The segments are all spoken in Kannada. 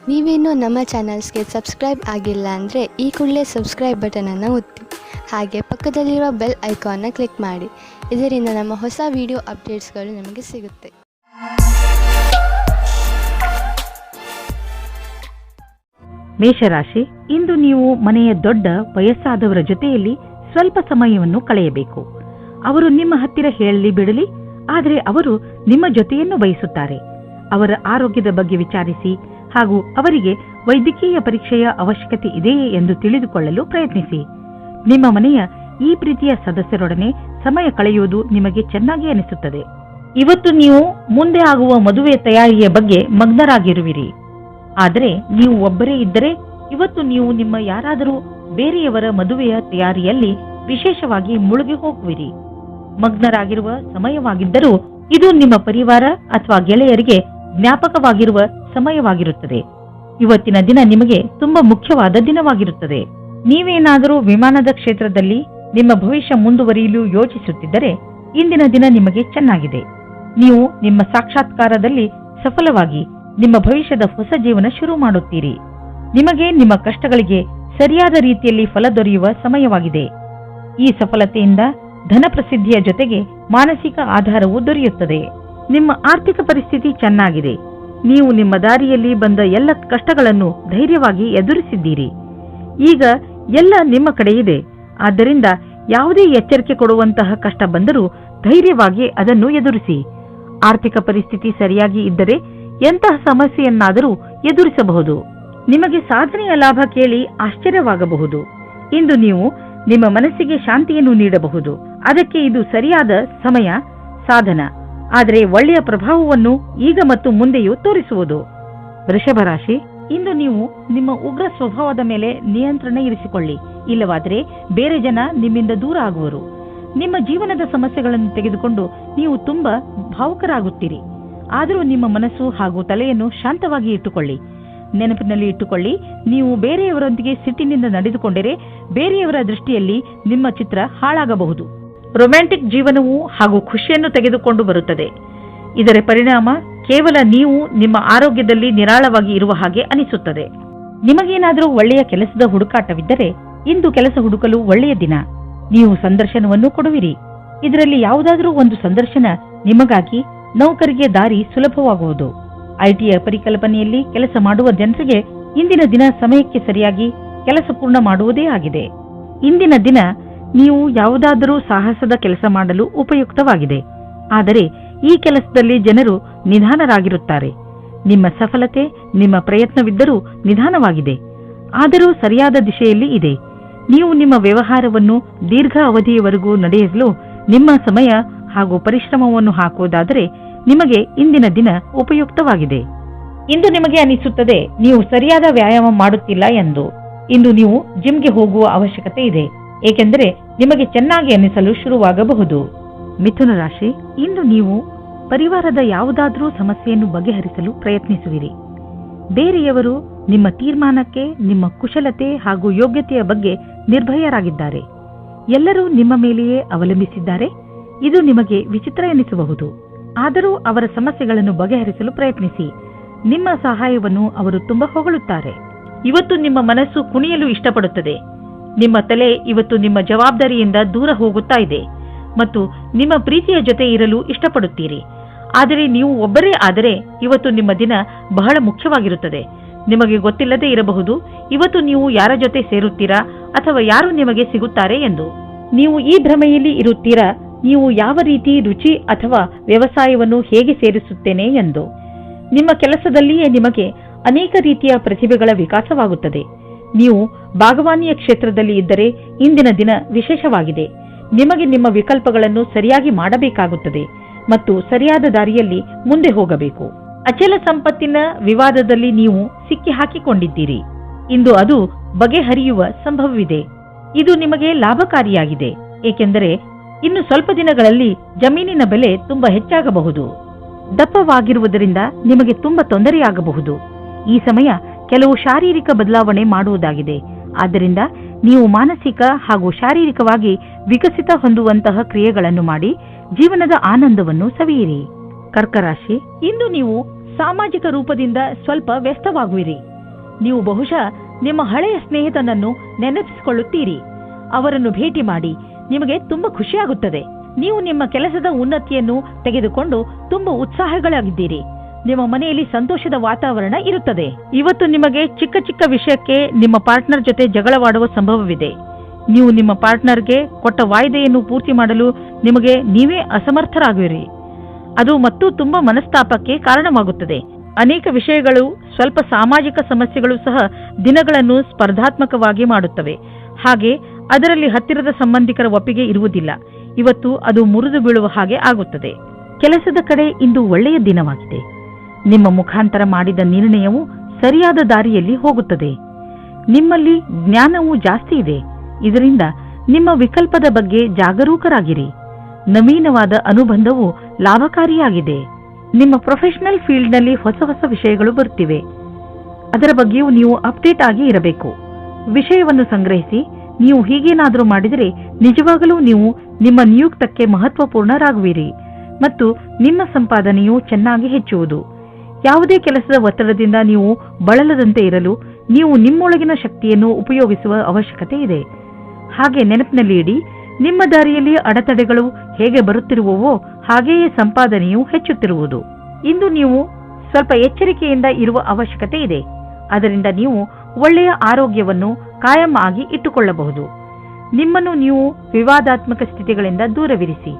ನೀವೇನೂ ನಮ್ಮ ಚಾನಲ್ಸ್ಗೆ ಸಬ್ಸ್ಕ್ರೈಬ್ ಆಗಿಲ್ಲ ಅಂದರೆ ಈ ಕೂಡಲೇ ಸಬ್ಸ್ಕ್ರೈಬ್ ಬಟನನ್ನು ಒತ್ತಿ, ಹಾಗೆ ಪಕ್ಕದಲ್ಲಿರುವ ಬೆಲ್ ಐಕಾನ್ನ ಕ್ಲಿಕ್ ಮಾಡಿ. ಇದರಿಂದ ನಮ್ಮ ಹೊಸ ವಿಡಿಯೋ ಅಪ್ಡೇಟ್ಸ್ಗಳು ನಿಮಗೆ ಸಿಗುತ್ತೆ. ಮೇಷರಾಶಿ, ಇಂದು ನೀವು ಮನೆಯ ದೊಡ್ಡ ವಯಸ್ಸಾದವರ ಜೊತೆಯಲ್ಲಿ ಸ್ವಲ್ಪ ಸಮಯವನ್ನು ಕಳೆಯಬೇಕು. ಅವರು ನಿಮ್ಮ ಹತ್ತಿರ ಹೇಳಲಿ ಬಿಡಲಿ, ಆದರೆ ಅವರು ನಿಮ್ಮ ಜೊತೆಯನ್ನು ಬಯಸುತ್ತಾರೆ. ಅವರ ಆರೋಗ್ಯದ ಬಗ್ಗೆ ವಿಚಾರಿಸಿ ಹಾಗೂ ಅವರಿಗೆ ವೈದ್ಯಕೀಯ ಪರೀಕ್ಷೆಯ ಅವಶ್ಯಕತೆ ಇದೆಯೇ ಎಂದು ತಿಳಿದುಕೊಳ್ಳಲು ಪ್ರಯತ್ನಿಸಿ. ನಿಮ್ಮ ಮನೆಯ ಈ ಪ್ರೀತಿಯ ಸದಸ್ಯರೊಡನೆ ಸಮಯ ಕಳೆಯುವುದು ನಿಮಗೆ ಚೆನ್ನಾಗಿ ಅನಿಸುತ್ತದೆ. ಇವತ್ತು ನೀವು ಮುಂದೆ ಆಗುವ ಮದುವೆ ತಯಾರಿಯ ಬಗ್ಗೆ ಮಗ್ನರಾಗಿರುವಿರಿ. ಆದರೆ ನೀವು ಒಬ್ಬರೇ ಇದ್ದರೆ ಇವತ್ತು ನೀವು ನಿಮ್ಮ ಯಾರಾದರೂ ಬೇರೆಯವರ ಮದುವೆಯ ತಯಾರಿಯಲ್ಲಿ ವಿಶೇಷವಾಗಿ ಮುಳುಗಿ ಹೋಗುವಿರಿ. ಮಗ್ನರಾಗಿರುವ ಸಮಯವಾಗಿದ್ದರೂ ಇದು ನಿಮ್ಮ ಪರಿವಾರ ಅಥವಾ ಗೆಳೆಯರಿಗೆ ಜ್ಞಾಪಕವಾಗಿರುವ ಸಮಯವಾಗಿರುತ್ತದೆ. ಇವತ್ತಿನ ದಿನ ನಿಮಗೆ ತುಂಬಾ ಮುಖ್ಯವಾದ ದಿನವಾಗಿರುತ್ತದೆ. ನೀವೇನಾದರೂ ವಿಮಾನದ ಕ್ಷೇತ್ರದಲ್ಲಿ ನಿಮ್ಮ ಭವಿಷ್ಯ ಮುಂದುವರಿಯಲು ಯೋಚಿಸುತ್ತಿದ್ದರೆ ಇಂದಿನ ದಿನ ನಿಮಗೆ ಚೆನ್ನಾಗಿದೆ. ನೀವು ನಿಮ್ಮ ಸಾಕ್ಷಾತ್ಕಾರದಲ್ಲಿ ಸಫಲವಾಗಿ ನಿಮ್ಮ ಭವಿಷ್ಯದ ಹೊಸ ಜೀವನ ಶುರು ಮಾಡುತ್ತೀರಿ. ನಿಮಗೆ ನಿಮ್ಮ ಕಷ್ಟಗಳಿಗೆ ಸರಿಯಾದ ರೀತಿಯಲ್ಲಿ ಫಲ ದೊರೆಯುವ ಸಮಯವಾಗಿದೆ. ಈ ಸಫಲತೆಯಿಂದ ಧನ ಪ್ರಸಿದ್ಧಿಯ ಜೊತೆಗೆ ಮಾನಸಿಕ ಆಧಾರವು ದೊರೆಯುತ್ತದೆ. ನಿಮ್ಮ ಆರ್ಥಿಕ ಪರಿಸ್ಥಿತಿ ಚೆನ್ನಾಗಿದೆ. ನೀವು ನಿಮ್ಮ ದಾರಿಯಲ್ಲಿ ಬಂದ ಎಲ್ಲ ಕಷ್ಟಗಳನ್ನು ಧೈರ್ಯವಾಗಿ ಎದುರಿಸಿದ್ದೀರಿ. ಈಗ ಎಲ್ಲ ನಿಮ್ಮ ಕಡೆ ಇದೆ. ಆದ್ದರಿಂದ ಯಾವುದೇ ಎಚ್ಚರಿಕೆ ಕೊಡುವಂತಹ ಕಷ್ಟ ಬಂದರೂ ಧೈರ್ಯವಾಗಿ ಅದನ್ನು ಎದುರಿಸಿ. ಆರ್ಥಿಕ ಪರಿಸ್ಥಿತಿ ಸರಿಯಾಗಿ ಇದ್ದರೆ ಎಂತಹ ಸಮಸ್ಯೆಯನ್ನಾದರೂ ಎದುರಿಸಬಹುದು. ನಿಮಗೆ ಸಾಧನೆಯ ಲಾಭ ಕೇಳಿ ಆಶ್ಚರ್ಯವಾಗಬಹುದು. ಇಂದು ನೀವು ನಿಮ್ಮ ಮನಸ್ಸಿಗೆ ಶಾಂತಿಯನ್ನು ನೀಡಬಹುದು. ಅದಕ್ಕೆ ಇದು ಸರಿಯಾದ ಸಮಯ ಸಾಧನ, ಆದರೆ ಒಳ್ಳೆಯ ಪ್ರಭಾವವನ್ನು ಈಗ ಮತ್ತು ಮುಂದೆಯೂ ತೋರಿಸುವುದು. ವೃಷಭ ರಾಶಿ, ಇಂದು ನೀವು ನಿಮ್ಮ ಉಗ್ರ ಸ್ವಭಾವದ ಮೇಲೆ ನಿಯಂತ್ರಣ ಇರಿಸಿಕೊಳ್ಳಿ. ಇಲ್ಲವಾದರೆ ಬೇರೆ ಜನ ನಿಮ್ಮಿಂದ ದೂರ ಆಗುವರು. ನಿಮ್ಮ ಜೀವನದ ಸಮಸ್ಯೆಗಳನ್ನು ತೆಗೆದುಕೊಂಡು ನೀವು ತುಂಬಾ ಭಾವುಕರಾಗುತ್ತೀರಿ. ಆದರೂ ನಿಮ್ಮ ಮನಸ್ಸು ಹಾಗೂ ತಲೆಯನ್ನು ಶಾಂತವಾಗಿ ಇಟ್ಟುಕೊಳ್ಳಿ. ನೆನಪಿನಲ್ಲಿ ಇಟ್ಟುಕೊಳ್ಳಿ, ನೀವು ಬೇರೆಯವರೊಂದಿಗೆ ಸಿಟ್ಟಿನಿಂದ ನಡೆದುಕೊಂಡರೆ ಬೇರೆಯವರ ದೃಷ್ಟಿಯಲ್ಲಿ ನಿಮ್ಮ ಚಿತ್ರ ಹಾಳಾಗಬಹುದು. ರೊಮ್ಯಾಂಟಿಕ್ ಜೀವನವು ಹಾಗೂ ಖುಷಿಯನ್ನು ತೆಗೆದುಕೊಂಡು ಬರುತ್ತದೆ. ಇದರ ಪರಿಣಾಮ ಕೇವಲ ನೀವು ನಿಮ್ಮ ಆರೋಗ್ಯದಲ್ಲಿ ನಿರಾಳವಾಗಿ ಇರುವ ಹಾಗೆ ಅನಿಸುತ್ತದೆ. ನಿಮಗೇನಾದರೂ ಒಳ್ಳೆಯ ಕೆಲಸದ ಹುಡುಕಾಟವಿದ್ದರೆ ಇಂದು ಕೆಲಸ ಹುಡುಕಲು ಒಳ್ಳೆಯ ದಿನ. ನೀವು ಸಂದರ್ಶನವನ್ನು ಕೊಡುವಿರಿ. ಇದರಲ್ಲಿ ಯಾವುದಾದರೂ ಒಂದು ಸಂದರ್ಶನ ನಿಮಗಾಗಿ ನೌಕರಿಗೆ ದಾರಿ ಸುಲಭವಾಗುವುದು. ಐಟಿಯ ಪರಿಕಲ್ಪನೆಯಲ್ಲಿ ಕೆಲಸ ಮಾಡುವ ಜನರಿಗೆ ಇಂದಿನ ದಿನ ಸಮಯಕ್ಕೆ ಸರಿಯಾಗಿ ಕೆಲಸ ಪೂರ್ಣ ಮಾಡುವುದೇ ಆಗಿದೆ. ಇಂದಿನ ದಿನ ನೀವು ಯಾವುದಾದರೂ ಸಾಹಸದ ಕೆಲಸ ಮಾಡಲು ಉಪಯುಕ್ತವಾಗಿದೆ. ಆದರೆ ಈ ಕೆಲಸದಲ್ಲಿ ಜನರು ನಿಧಾನರಾಗಿರುತ್ತಾರೆ. ನಿಮ್ಮ ಸಫಲತೆ ನಿಮ್ಮ ಪ್ರಯತ್ನವಿದ್ದರೂ ನಿಧಾನವಾಗಿದೆ, ಆದರೂ ಸರಿಯಾದ ದಿಶೆಯಲ್ಲಿ ಇದೆ. ನೀವು ನಿಮ್ಮ ವ್ಯವಹಾರವನ್ನು ದೀರ್ಘ ಅವಧಿಯವರೆಗೂ ನಡೆಯಲು ನಿಮ್ಮ ಸಮಯ ಹಾಗೂ ಪರಿಶ್ರಮವನ್ನು ಹಾಕುವುದಾದರೆ ನಿಮಗೆ ಇಂದಿನ ದಿನ ಉಪಯುಕ್ತವಾಗಿದೆ. ಇಂದು ನಿಮಗೆ ಅನಿಸುತ್ತದೆ ನೀವು ಸರಿಯಾದ ವ್ಯಾಯಾಮ ಮಾಡುತ್ತಿಲ್ಲ ಎಂದು. ಇಂದು ನೀವು ಜಿಮ್ಗೆ ಹೋಗುವ ಅವಶ್ಯಕತೆ ಇದೆ, ಏಕೆಂದರೆ ನಿಮಗೆ ಚೆನ್ನಾಗಿ ಅನಿಸಲು ಶುರುವಾಗಬಹುದು. ಮಿಥುನ ರಾಶಿ, ಇಂದು ನೀವು ಪರಿವಾರದ ಯಾವುದಾದರೂ ಸಮಸ್ಯೆಯನ್ನು ಬಗೆಹರಿಸಲು ಪ್ರಯತ್ನಿಸುವಿರಿ. ಬೇರೆಯವರು ನಿಮ್ಮ ತೀರ್ಮಾನಕ್ಕೆ ನಿಮ್ಮ ಕುಶಲತೆ ಹಾಗೂ ಯೋಗ್ಯತೆಯ ಬಗ್ಗೆ ನಿರ್ಭಯರಾಗಿದ್ದಾರೆ. ಎಲ್ಲರೂ ನಿಮ್ಮ ಮೇಲೆಯೇ ಅವಲಂಬಿಸಿದ್ದಾರೆ. ಇದು ನಿಮಗೆ ವಿಚಿತ್ರ ಎನಿಸಬಹುದು, ಆದರೂ ಅವರ ಸಮಸ್ಯೆಗಳನ್ನು ಬಗೆಹರಿಸಲು ಪ್ರಯತ್ನಿಸಿ. ನಿಮ್ಮ ಸಹಾಯವನ್ನು ಅವರು ತುಂಬಾ ಹೊಗಳುತ್ತಾರೆ. ಇವತ್ತು ನಿಮ್ಮ ಮನಸ್ಸು ಕುಣಿಯಲು ಇಷ್ಟಪಡುತ್ತದೆ. ನಿಮ್ಮ ತಲೆ ಇವತ್ತು ನಿಮ್ಮ ಜವಾಬ್ದಾರಿಯಿಂದ ದೂರ ಹೋಗುತ್ತಾ ಇದೆ ಮತ್ತು ನಿಮ್ಮ ಪ್ರೀತಿಯ ಜೊತೆ ಇರಲು ಇಷ್ಟಪಡುತ್ತೀರಿ. ಆದರೆ ನೀವು ಒಬ್ಬರೇ ಆದರೆ ಇವತ್ತು ನಿಮ್ಮ ದಿನ ಬಹಳ ಮುಖ್ಯವಾಗಿರುತ್ತದೆ. ನಿಮಗೆ ಗೊತ್ತಿಲ್ಲದೆ ಇರಬಹುದು ಇವತ್ತು ನೀವು ಯಾರ ಜೊತೆ ಸೇರುತ್ತೀರಾ ಅಥವಾ ಯಾರು ನಿಮಗೆ ಸಿಗುತ್ತಾರೆ ಎಂದು. ನೀವು ಈ ಭ್ರಮೆಯಲ್ಲಿ ಇರುತ್ತೀರಾ, ನೀವು ಯಾವ ರೀತಿ ರುಚಿ ಅಥವಾ ವ್ಯವಸಾಯವನ್ನು ಹೇಗೆ ಸೇರಿಸುತ್ತೇನೆ ಎಂದು. ನಿಮ್ಮ ಕೆಲಸದಲ್ಲಿಯೇ ನಿಮಗೆ ಅನೇಕ ರೀತಿಯ ಪ್ರತಿಭೆಗಳ ವಿಕಾಸವಾಗುತ್ತದೆ. ನೀವು ಬಾಗವಾನಿಯ ಕ್ಷೇತ್ರದಲ್ಲಿ ಇದ್ದರೆ ಇಂದಿನ ದಿನ ವಿಶೇಷವಾಗಿದೆ. ನಿಮಗೆ ನಿಮ್ಮ ವಿಕಲ್ಪಗಳನ್ನು ಸರಿಯಾಗಿ ಮಾಡಬೇಕಾಗುತ್ತದೆ ಮತ್ತು ಸರಿಯಾದ ದಾರಿಯಲ್ಲಿ ಮುಂದೆ ಹೋಗಬೇಕು. ಅಚಲ ಸಂಪತ್ತಿನ ವಿವಾದದಲ್ಲಿ ನೀವು ಸಿಕ್ಕಿ ಹಾಕಿಕೊಂಡಿದ್ದೀರಿ. ಇಂದು ಅದು ಬಗೆಹರಿಯುವ ಸಂಭವವಿದೆ. ಇದು ನಿಮಗೆ ಲಾಭಕಾರಿಯಾಗಿದೆ, ಏಕೆಂದರೆ ಇನ್ನು ಸ್ವಲ್ಪ ದಿನಗಳಲ್ಲಿ ಜಮೀನಿನ ಬೆಲೆ ತುಂಬಾ ಹೆಚ್ಚಾಗಬಹುದು. ದಪ್ಪವಾಗಿರುವುದರಿಂದ ನಿಮಗೆ ತುಂಬಾ ತೊಂದರೆಯಾಗಬಹುದು. ಈ ಸಮಯ ಕೆಲವು ಶಾರೀರಿಕ ಬದಲಾವಣೆ ಮಾಡುವುದಾಗಿದೆ. ಆದ್ದರಿಂದ ನೀವು ಮಾನಸಿಕ ಹಾಗೂ ಶಾರೀರಿಕವಾಗಿ ವಿಕಸಿತ ಹೊಂದುವಂತಹ ಕ್ರಿಯೆಗಳನ್ನು ಮಾಡಿ ಜೀವನದ ಆನಂದವನ್ನು ಸವಿಯಿರಿ. ಕರ್ಕ ರಾಶಿ, ಇಂದು ನೀವು ಸಾಮಾಜಿಕ ರೂಪದಿಂದ ಸ್ವಲ್ಪ ವ್ಯಸ್ತವಾಗುವಿರಿ. ನೀವು ಬಹುಶಃ ನಿಮ್ಮ ಹಳೆಯ ಸ್ನೇಹಿತನನ್ನು ನೆನಪಿಸಿಕೊಳ್ಳುತ್ತೀರಿ. ಅವರನ್ನು ಭೇಟಿ ಮಾಡಿ, ನಿಮಗೆ ತುಂಬಾ ಖುಷಿಯಾಗುತ್ತದೆ. ನೀವು ನಿಮ್ಮ ಕೆಲಸದ ಉನ್ನತಿಯನ್ನು ತೆಗೆದುಕೊಂಡು ತುಂಬಾ ಉತ್ಸಾಹಗಳಾಗಿದ್ದೀರಿ. ನಿಮ್ಮ ಮನೆಯಲ್ಲಿ ಸಂತೋಷದ ವಾತಾವರಣ ಇರುತ್ತದೆ. ಇವತ್ತು ನಿಮಗೆ ಚಿಕ್ಕ ಚಿಕ್ಕ ವಿಷಯಕ್ಕೆ ನಿಮ್ಮ ಪಾರ್ಟ್ನರ್ ಜೊತೆ ಜಗಳವಾಡುವ ಸಂಭವವಿದೆ. ನೀವು ನಿಮ್ಮ ಪಾರ್ಟ್ನರ್ಗೆ ಕೊಟ್ಟ ವಾಯ್ದೆಯನ್ನು ಪೂರ್ತಿ ಮಾಡಲು ನಿಮಗೆ ನೀವೇ ಅಸಮರ್ಥರಾಗುವಿರಿ. ಅದು ಮತ್ತು ತುಂಬಾ ಮನಸ್ತಾಪಕ್ಕೆ ಕಾರಣವಾಗುತ್ತದೆ. ಅನೇಕ ವಿಷಯಗಳು, ಸ್ವಲ್ಪ ಸಾಮಾಜಿಕ ಸಮಸ್ಯೆಗಳು ಸಹ ದಿನಗಳನ್ನು ಸ್ಪರ್ಧಾತ್ಮಕವಾಗಿ ಮಾಡುತ್ತವೆ. ಹಾಗೆ ಅದರಲ್ಲಿ ಹತ್ತಿರದ ಸಂಬಂಧಿಕರ ಒಪ್ಪಿಗೆ ಇರುವುದಿಲ್ಲ. ಇವತ್ತು ಅದು ಮುರಿದು ಬೀಳುವ ಹಾಗೆ ಆಗುತ್ತದೆ. ಕೆಲಸದ ಕಡೆ ಇಂದು ಒಳ್ಳೆಯ ದಿನವಾಗಿದೆ. ನಿಮ್ಮ ಮುಖಾಂತರ ಮಾಡಿದ ನಿರ್ಣಯವು ಸರಿಯಾದ ದಾರಿಯಲ್ಲಿ ಹೋಗುತ್ತದೆ. ನಿಮ್ಮಲ್ಲಿ ಜ್ಞಾನವೂ ಜಾಸ್ತಿ ಇದೆ. ಇದರಿಂದ ನಿಮ್ಮ ವಿಕಲ್ಪದ ಬಗ್ಗೆ ಜಾಗರೂಕರಾಗಿರಿ. ನವೀನವಾದ ಅನುಬಂಧವು ಲಾಭಕಾರಿಯಾಗಿದೆ. ನಿಮ್ಮ ಪ್ರೊಫೆಷನಲ್ ಫೀಲ್ಡ್ನಲ್ಲಿ ಹೊಸ ಹೊಸ ವಿಷಯಗಳು ಬರುತ್ತಿವೆ. ಅದರ ಬಗ್ಗೆಯೂ ನೀವು ಅಪ್ಡೇಟ್ ಆಗಿ ಇರಬೇಕು. ವಿಷಯವನ್ನು ಸಂಗ್ರಹಿಸಿ, ನೀವು ಹೀಗೇನಾದರೂ ಮಾಡಿದರೆ ನಿಜವಾಗಲೂ ನೀವು ನಿಮ್ಮ ನಿಯುಕ್ತಕ್ಕೆ ಮಹತ್ವಪೂರ್ಣರಾಗುವಿರಿ ಮತ್ತು ನಿಮ್ಮ ಸಂಪಾದನೆಯು ಚೆನ್ನಾಗಿ ಹೆಚ್ಚುವುದು. ಯಾವುದೇ ಕೆಲಸದ ಒತ್ತಡದಿಂದ ನೀವು ಬಳಲದಂತೆ ಇರಲು ನೀವು ನಿಮ್ಮೊಳಗಿನ ಶಕ್ತಿಯನ್ನು ಉಪಯೋಗಿಸುವ ಅವಶ್ಯಕತೆ ಇದೆ. ಹಾಗೆ ನೆನಪಿನಲ್ಲಿ ಇಡಿ, ನಿಮ್ಮ ದಾರಿಯಲ್ಲಿ ಅಡೆತಡೆಗಳು ಹೇಗೆ ಬರುತ್ತಿರುವವೋ ಹಾಗೆಯೇ ಸಂಪಾದನೆಯು ಹೆಚ್ಚುತ್ತಿರುವುದು. ಇಂದು ನೀವು ಸ್ವಲ್ಪ ಎಚ್ಚರಿಕೆಯಿಂದ ಇರುವ ಅವಶ್ಯಕತೆ ಇದೆ. ಅದರಿಂದ ನೀವು ಒಳ್ಳೆಯ ಆರೋಗ್ಯವನ್ನು ಕಾಯಂ ಆಗಿ ಇಟ್ಟುಕೊಳ್ಳಬಹುದು. ನಿಮ್ಮನ್ನು ನೀವು ವಿವಾದಾತ್ಮಕ ಸ್ಥಿತಿಗಳಿಂದ ದೂರವಿರಿಸಿ,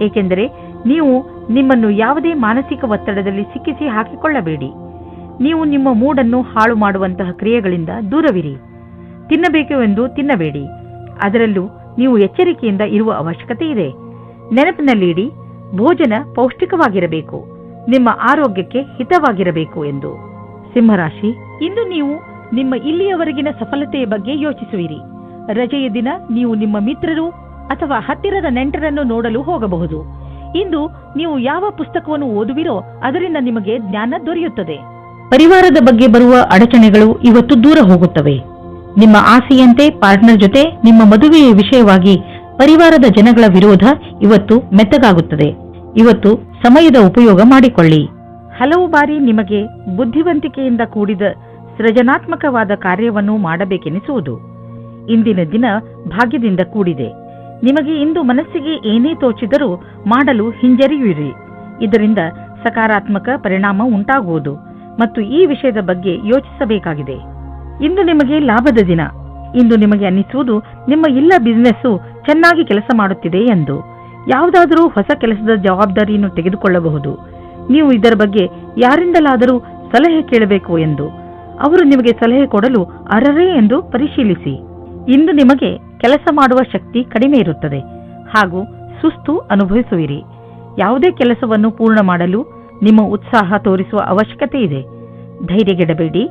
ಏಕೆಂದರೆ ನೀವು ನಿಮ್ಮನ್ನು ಯಾವುದೇ ಮಾನಸಿಕ ಒತ್ತಡದಲ್ಲಿ ಸಿಕ್ಕಿಸಿ ಹಾಕಿಕೊಳ್ಳಬೇಡಿ. ನೀವು ನಿಮ್ಮ ಮೂಡನ್ನು ಹಾಳು ಮಾಡುವಂತಹ ಕ್ರಿಯೆಗಳಿಂದ ದೂರವಿರಿ. ತಿನ್ನಬೇಕು ಎಂದು ತಿನ್ನಬೇಡಿ. ಅದರಲ್ಲೂ ನೀವು ಎಚ್ಚರಿಕೆಯಿಂದ ಇರುವ ಅವಶ್ಯಕತೆ ಇದೆ. ನೆನಪಿನಲ್ಲಿಡಿ, ಭೋಜನ ಪೌಷ್ಟಿಕವಾಗಿರಬೇಕು, ನಿಮ್ಮ ಆರೋಗ್ಯಕ್ಕೆ ಹಿತವಾಗಿರಬೇಕು ಎಂದು. ಸಿಂಹರಾಶಿ, ಇಂದು ನೀವು ನಿಮ್ಮ ಇಲ್ಲಿಯವರೆಗಿನ ಸಫಲತೆಯ ಬಗ್ಗೆ ಯೋಚಿಸುವಿರಿ. ರಜೆಯ ದಿನ ನೀವು ನಿಮ್ಮ ಮಿತ್ರರು ಅಥವಾ ಹತ್ತಿರದ ನೆಂಟರನ್ನು ನೋಡಲು ಹೋಗಬಹುದು. ಇಂದು ನೀವು ಯಾವ ಪುಸ್ತಕವನ್ನು ಓದುವಿರೋ ಅದರಿಂದ ನಿಮಗೆ ಜ್ಞಾನ ದೊರೆಯುತ್ತದೆ. ಪರಿವಾರದ ಬಗ್ಗೆ ಬರುವ ಅಡಚಣೆಗಳು ಇವತ್ತು ದೂರ ಹೋಗುತ್ತವೆ. ನಿಮ್ಮ ಆಸೆಯಂತೆ ಪಾರ್ಟ್ನರ್ ಜೊತೆ ನಿಮ್ಮ ಮದುವೆಯ ವಿಷಯವಾಗಿ ಪರಿವಾರದ ಜನಗಳ ವಿರೋಧ ಇವತ್ತು ಮೆತ್ತಗಾಗುತ್ತದೆ. ಇವತ್ತು ಸಮಯದ ಉಪಯೋಗ ಮಾಡಿಕೊಳ್ಳಿ. ಹಲವು ಬಾರಿ ನಿಮಗೆ ಬುದ್ಧಿವಂತಿಕೆಯಿಂದ ಕೂಡಿದ ಸೃಜನಾತ್ಮಕವಾದ ಕಾರ್ಯವನ್ನು ಮಾಡಬೇಕೆನಿಸುವುದು. ಇಂದಿನ ದಿನ ಭಾಗ್ಯದಿಂದ ಕೂಡಿದೆ. ನಿಮಗೆ ಇಂದು ಮನಸ್ಸಿಗೆ ಏನೇ ತೋಚಿದರೂ ಮಾಡಲು ಹಿಂಜರಿಯುವಿರಿ. ಇದರಿಂದ ಸಕಾರಾತ್ಮಕ ಪರಿಣಾಮ ಉಂಟಾಗುವುದು ಮತ್ತು ಈ ವಿಷಯದ ಬಗ್ಗೆ ಯೋಚಿಸಬೇಕಾಗಿದೆ. ಇಂದು ನಿಮಗೆ ಲಾಭದ ದಿನ. ಇಂದು ನಿಮಗೆ ಅನ್ನಿಸುವುದು ನಿಮ್ಮ ಎಲ್ಲ ಬಿಸಿನೆಸ್ಸು ಚೆನ್ನಾಗಿ ಕೆಲಸ ಮಾಡುತ್ತಿದೆ ಎಂದು. ಯಾವುದಾದರೂ ಹೊಸ ಕೆಲಸದ ಜವಾಬ್ದಾರಿಯನ್ನು ತೆಗೆದುಕೊಳ್ಳಬಹುದು. ನೀವು ಇದರ ಬಗ್ಗೆ ಯಾರಿಂದಲಾದರೂ ಸಲಹೆ ಕೇಳಬೇಕು ಎಂದು. ಅವರು ನಿಮಗೆ ಸಲಹೆ ಕೊಡಲು ಅರ್ಹರೇ ಎಂದು ಪರಿಶೀಲಿಸಿ. ಇಂದು ನಿಮಗೆ ಕೆಲಸ ಮಾಡುವ ಶಕ್ತಿ ಕಡಿಮೆ ಇರುತ್ತದೆ ಹಾಗೂ ಸುಸ್ತು ಅನುಭವಿಸುವಿರಿ. ಯಾವುದೇ ಕೆಲಸವನ್ನು ಪೂರ್ಣ ಮಾಡಲು ನಿಮ್ಮ ಉತ್ಸಾಹ ತೋರಿಸುವ ಅವಶ್ಯಕತೆ ಇದೆ. ಧೈರ್ಯಗೆಡಬೇಡಿ.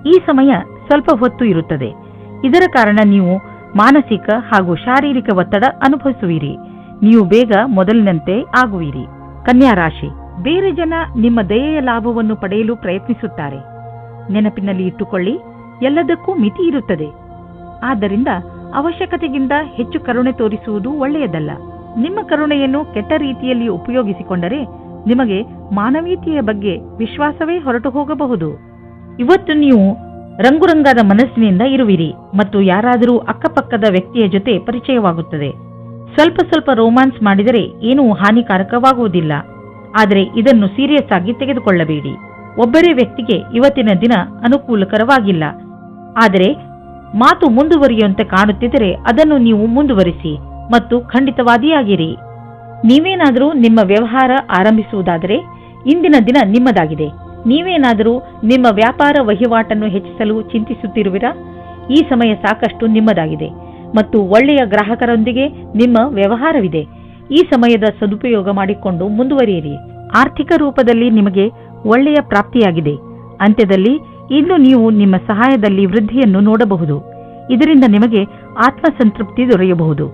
ಈ ಸಮಯ ಸ್ವಲ್ಪ ಹೊತ್ತು ಇರುತ್ತದೆ. ಇದರ ಕಾರಣ ನೀವು ಮಾನಸಿಕ ಹಾಗೂ ಶಾರೀರಿಕ ಒತ್ತಡ ಅನುಭವಿಸುವಿರಿ. ನೀವು ಬೇಗ ಮೊದಲಿನಂತೆ ಆಗುವಿರಿ. ಕನ್ಯಾ ರಾಶಿ, ಬೇರೆ ಜನ ನಿಮ್ಮ ದಯೆಯ ಲಾಭವನ್ನು ಪಡೆಯಲು ಪ್ರಯತ್ನಿಸುತ್ತಾರೆ. ನೆನಪಿನಲ್ಲಿ ಇಟ್ಟುಕೊಳ್ಳಿ, ಎಲ್ಲದಕ್ಕೂ ಮಿತಿ ಇರುತ್ತದೆ. ಆದ್ದರಿಂದ ಅವಶ್ಯಕತೆಗಿಂತ ಹೆಚ್ಚು ಕರುಣೆ ತೋರಿಸುವುದು ಒಳ್ಳೆಯದಲ್ಲ. ನಿಮ್ಮ ಕರುಣೆಯನ್ನು ಕೆಟ್ಟ ರೀತಿಯಲ್ಲಿ ಉಪಯೋಗಿಸಿಕೊಂಡರೆ ನಿಮಗೆ ಮಾನವೀಯತೆಯ ಬಗ್ಗೆ ವಿಶ್ವಾಸವೇ ಹೊರಟು ಹೋಗಬಹುದು. ಇವತ್ತು ನೀವು ರಂಗುರಂಗಾದ ಮನಸ್ಸಿನಿಂದ ಇರುವಿರಿ ಮತ್ತು ಯಾರಾದರೂ ಅಕ್ಕಪಕ್ಕದ ವ್ಯಕ್ತಿಯ ಜೊತೆ ಪರಿಚಯವಾಗುತ್ತದೆ. ಸ್ವಲ್ಪ ಸ್ವಲ್ಪ ರೋಮ್ಯಾನ್ಸ್ ಮಾಡಿದರೆ ಏನೂ ಹಾನಿಕಾರಕವಾಗುವುದಿಲ್ಲ. ಆದರೆ ಇದನ್ನು ಸೀರಿಯಸ್ ಆಗಿ ತೆಗೆದುಕೊಳ್ಳಬೇಡಿ. ಒಬ್ಬರೇ ವ್ಯಕ್ತಿಗೆ ಇವತ್ತಿನ ದಿನ ಅನುಕೂಲಕರವಾಗಿಲ್ಲ. ಆದರೆ ಮಾತು ಮುಂದುವರಿಯುವಂತೆ ಕಾಣುತ್ತಿದ್ದರೆ ಅದನ್ನು ನೀವು ಮುಂದುವರಿಸಿ ಮತ್ತು ಖಂಡಿತವಾದಿಯಾಗಿರಿ. ನೀವೇನಾದರೂ ನಿಮ್ಮ ವ್ಯವಹಾರ ಆರಂಭಿಸುವುದಾದರೆ ಇಂದಿನ ದಿನ ನಿಮ್ಮದಾಗಿದೆ. ನೀವೇನಾದರೂ ನಿಮ್ಮ ವ್ಯಾಪಾರ ವಹಿವಾಟನ್ನು ಹೆಚ್ಚಿಸಲು ಚಿಂತಿಸುತ್ತಿರುವಿರಾ? ಈ ಸಮಯ ಸಾಕಷ್ಟು ನಿಮ್ಮದಾಗಿದೆ ಮತ್ತು ಒಳ್ಳೆಯ ಗ್ರಾಹಕರೊಂದಿಗೆ ನಿಮ್ಮ ವ್ಯವಹಾರವಿದೆ. ಈ ಸಮಯದ ಸದುಪಯೋಗ ಮಾಡಿಕೊಂಡು ಮುಂದುವರಿಯಿರಿ. ಆರ್ಥಿಕ ರೂಪದಲ್ಲಿ ನಿಮಗೆ ಒಳ್ಳೆಯ ಪ್ರಾಪ್ತಿಯಾಗಿದೆ. ಅಂತ್ಯದಲ್ಲಿ ಇಂದು ನೀವು ನಿಮ್ಮ ಸಹಾಯದಲ್ಲಿ ವೃದ್ಧಿಯನ್ನು ನೋಡಬಹುದು. ಇದರಿಂದ ನಿಮಗೆ ಆತ್ಮಸಂತೃಪ್ತಿ ದೊರೆಯಬಹುದು.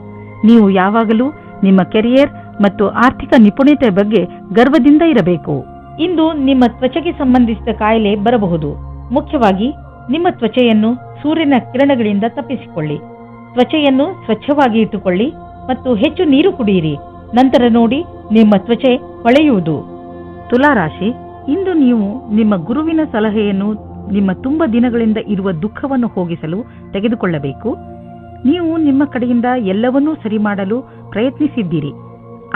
ನೀವು ಯಾವಾಗಲೂ ನಿಮ್ಮ ಕೆರಿಯರ್ ಮತ್ತು ಆರ್ಥಿಕ ನಿಪುಣತೆಯ ಬಗ್ಗೆ ಗರ್ವದಿಂದ ಇರಬೇಕು. ಇಂದು ನಿಮ್ಮ ತ್ವಚೆಗೆ ಸಂಬಂಧಿಸಿದ ಕಾಯಿಲೆ ಬರಬಹುದು. ಮುಖ್ಯವಾಗಿ ನಿಮ್ಮ ತ್ವಚೆಯನ್ನು ಸೂರ್ಯನ ಕಿರಣಗಳಿಂದ ತಪ್ಪಿಸಿಕೊಳ್ಳಿ. ತ್ವಚೆಯನ್ನು ಸ್ವಚ್ಛವಾಗಿ ಇಟ್ಟುಕೊಳ್ಳಿ ಮತ್ತು ಹೆಚ್ಚು ನೀರು ಕುಡಿಯಿರಿ. ನಂತರ ನೋಡಿ ನಿಮ್ಮ ತ್ವಚೆ ಹೊಳೆಯುವುದು. ತುಲಾರಾಶಿ, ಇಂದು ನೀವು ನಿಮ್ಮ ಗುರುವಿನ ಸಲಹೆಯನ್ನು ನಿಮ್ಮ ತುಂಬ ದಿನಗಳಿಂದ ಇರುವ ದುಃಖವನ್ನು ಹೋಗಿಸಲು ತೆಗೆದುಕೊಳ್ಳಬೇಕು. ನೀವು ನಿಮ್ಮ ಕಡೆಯಿಂದ ಎಲ್ಲವನ್ನೂ ಸರಿ ಮಾಡಲು ಪ್ರಯತ್ನಿಸಿದ್ದೀರಿ.